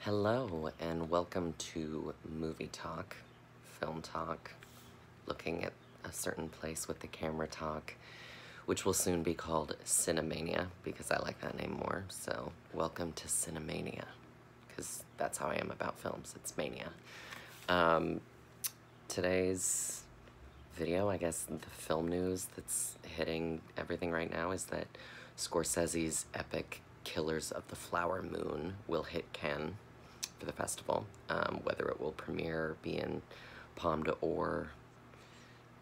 Hello, and welcome to Movie Talk, Film Talk, looking at a certain place with the camera talk, which will soon be called Cinemania, because I like that name more. So, welcome to Cinemania, because that's how I am about films. It's mania. Today's video, I guess the film news that's hitting everything right now is that Scorsese's epic Killers of the Flower Moon will hit Cannes for the festival. Whether it will premiere, be in Palme d'Or,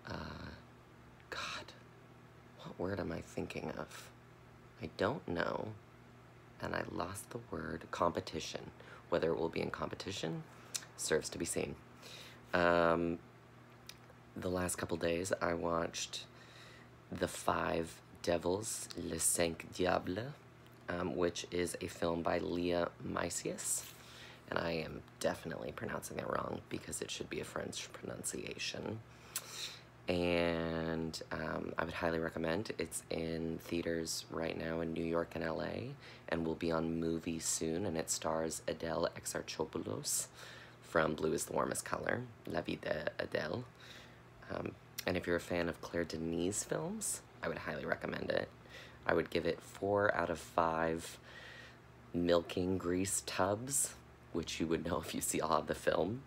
God, what word am I thinking of? I don't know, and I lost the word. Competition. Whether it will be in competition serves to be seen. The last couple days I watched The Five Devils, Les Cinq Diables, which is a film by Leah Macias, and I am definitely pronouncing it wrong because it should be a French pronunciation. And I would highly recommend. It's in theaters right now in New York and LA, and will be on movie soon, and it stars Adele Exarchopoulos from Blue is the Warmest Color, La Vie d'Adèle. And if you're a fan of Claire Denis films, I would highly recommend it. I would give it 4 out of 5 milking grease tubs, which you would know if you saw the film.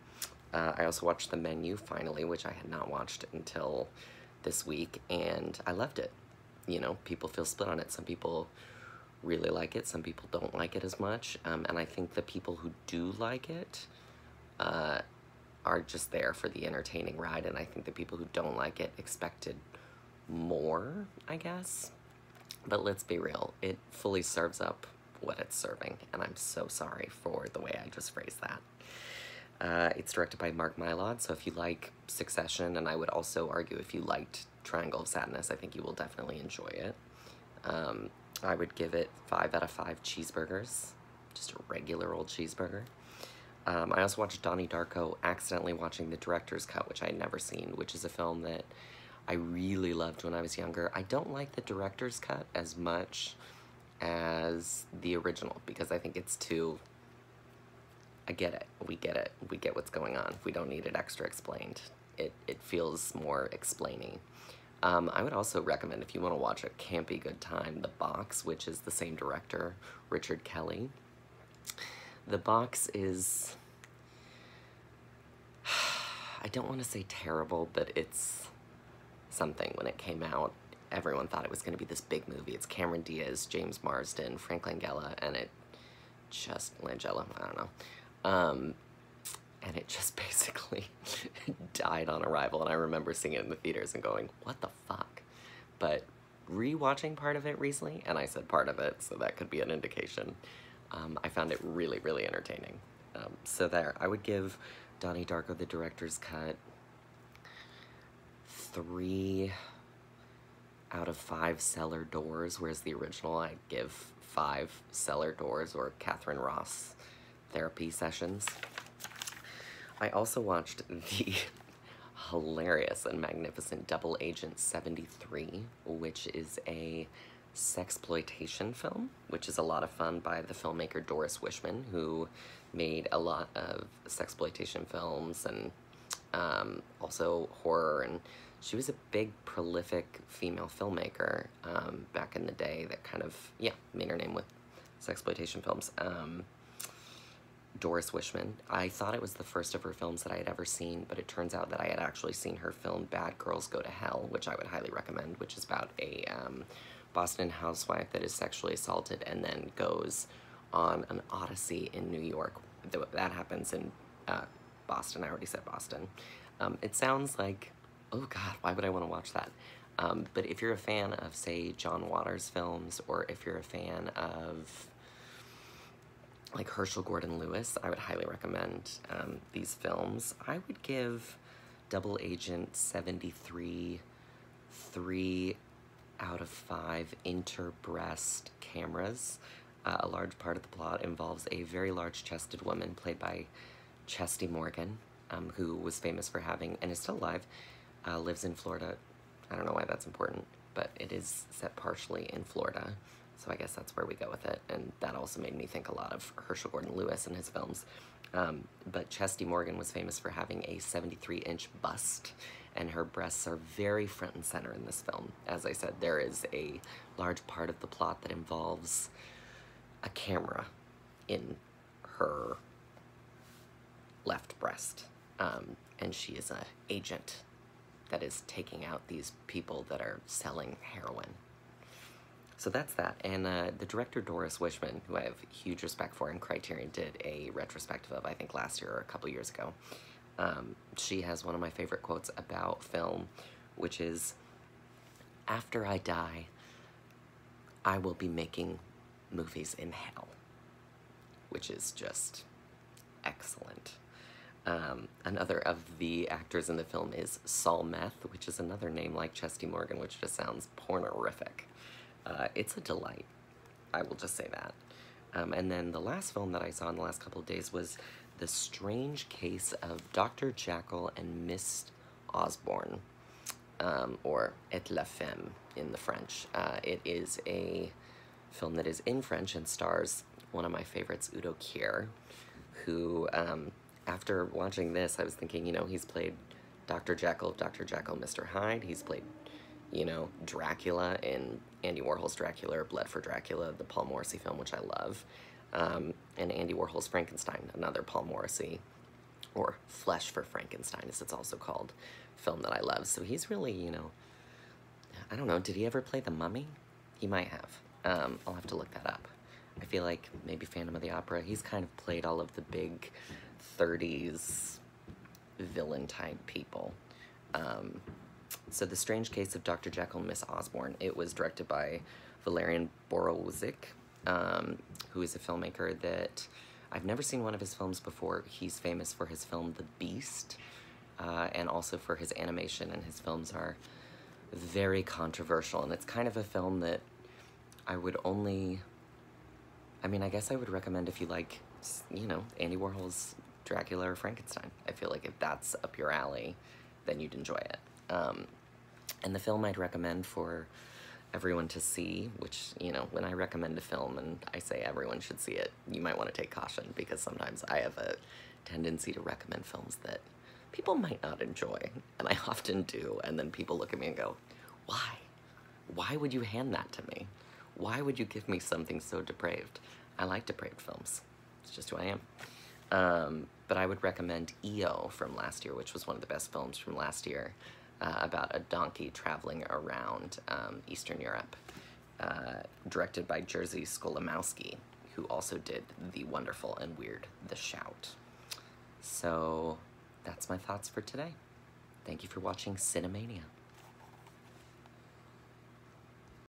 I also watched The Menu, finally, which I had not watched until this week, and I loved it. You know, people feel split on it. Some people really like it, some people don't like it as much, and I think the people who do like it are just there for the entertaining ride, and I think the people who don't like it expected more, I guess. But let's be real, it fully serves up what it's serving, and I'm so sorry for the way I just phrased that. It's directed by Mark Mylod, so if you like Succession, and I would also argue if you liked Triangle of Sadness, I think you will definitely enjoy it. I would give it 5 out of 5 cheeseburgers, just a regular old cheeseburger. I also watched Donnie Darko, accidentally watching the director's cut, which I had never seen, which is a film that I really loved when I was younger. I don't like the director's cut as much as the original, because I think it's too... I get it. We get it. We get what's going on. We don't need it extra explained. It feels more explaining. I would also recommend, if you want to watch a campy good time, The Box, which is the same director, Richard Kelly. The Box is, I don't want to say terrible, but it's something. When it came out, everyone thought it was going to be this big movie. It's Cameron Diaz, James Marsden, Frank Langella, and it just, Langella, I don't know. And it just basically died on arrival, and I remember seeing it in the theaters and going, what the fuck? But rewatching part of it recently, and I said part of it, so that could be an indication, I found it really, really entertaining. So there, I would give Donnie Darko, the director's cut, 3 out of 5 cellar doors, whereas the original I'd give 5 cellar doors or Catherine Ross therapy sessions. I also watched the hilarious and magnificent Double Agent 73, which is a sexploitation film, which is a lot of fun, by the filmmaker Doris Wishman, who made a lot of sexploitation films and also horror, and she was a big, prolific female filmmaker back in the day that kind of, yeah, made her name with sexploitation films. Doris Wishman. I thought it was the first of her films that I had ever seen, but it turns out that I had actually seen her film Bad Girls Go to Hell, which I would highly recommend, which is about a Boston housewife that is sexually assaulted and then goes on an odyssey in New York. That happens in Boston. I already said Boston. It sounds like, oh God, why would I want to watch that? But if you're a fan of, say, John Waters films, or if you're a fan of like Herschel Gordon Lewis, I would highly recommend these films. I would give Double Agent 73 3 out of 5 interbreast cameras. A large part of the plot involves a very large-chested woman played by Chesty Morgan, who was famous for having, and is still alive, lives in Florida. I don't know why that's important, but it is set partially in Florida. So I guess that's where we go with it, and that also made me think a lot of Herschel Gordon Lewis and his films. But Chesty Morgan was famous for having a 73-inch bust, and her breasts are very front and center in this film. As I said, there is a large part of the plot that involves a camera in her left breast, and she is an agent that is taking out these people that are selling heroin. So that's that, and the director Doris Wishman, who I have huge respect for, and Criterion did a retrospective of, I think last year or a couple years ago. She has one of my favorite quotes about film, which is, "After I die, I will be making movies in hell," which is just excellent. Another of the actors in the film is Saul Meth, which is another name like Chesty Morgan, which just sounds pornorific. It's a delight, I will just say that. And then the last film that I saw in the last couple of days was The Strange Case of Dr. Jekyll and Miss Osborne, or Et la Femme in the French. It is a film that is in French and stars one of my favorites, Udo Kier, who, after watching this, I was thinking, you know, he's played Dr. Jekyll, Mr. Hyde. He's played, you know, Dracula in Andy Warhol's Dracula, or Blood for Dracula, the Paul Morrissey film, which I love. And Andy Warhol's Frankenstein, another Paul Morrissey, or Flesh for Frankenstein, as it's also called, film that I love. So he's really, you know, I don't know, did he ever play the Mummy? He might have. I'll have to look that up. I feel like maybe Phantom of the Opera. He's kind of played all of the big 30s villain-type people. So The Strange Case of Dr. Jekyll and Miss Osborne, it was directed by Valerian Borowczyk, who is a filmmaker that I've never seen one of his films before. He's famous for his film The Beast, and also for his animation, and his films are very controversial, and it's kind of a film that I would only, I mean, I guess I would recommend if you like, you know, Andy Warhol's Dracula or Frankenstein. I feel like if that's up your alley, then you'd enjoy it. And the film I'd recommend for everyone to see, which, you know, when I recommend a film and I say everyone should see it, you might want to take caution, because sometimes I have a tendency to recommend films that people might not enjoy, and I often do, and then people look at me and go, why? Why would you hand that to me? Why would you give me something so depraved? I like depraved films. It's just who I am. But I would recommend EO from last year, which was one of the best films from last year, about a donkey traveling around Eastern Europe, directed by Jerzy Skolimowski, who also did the wonderful and weird The Shout. So that's my thoughts for today. Thank you for watching Cinemania.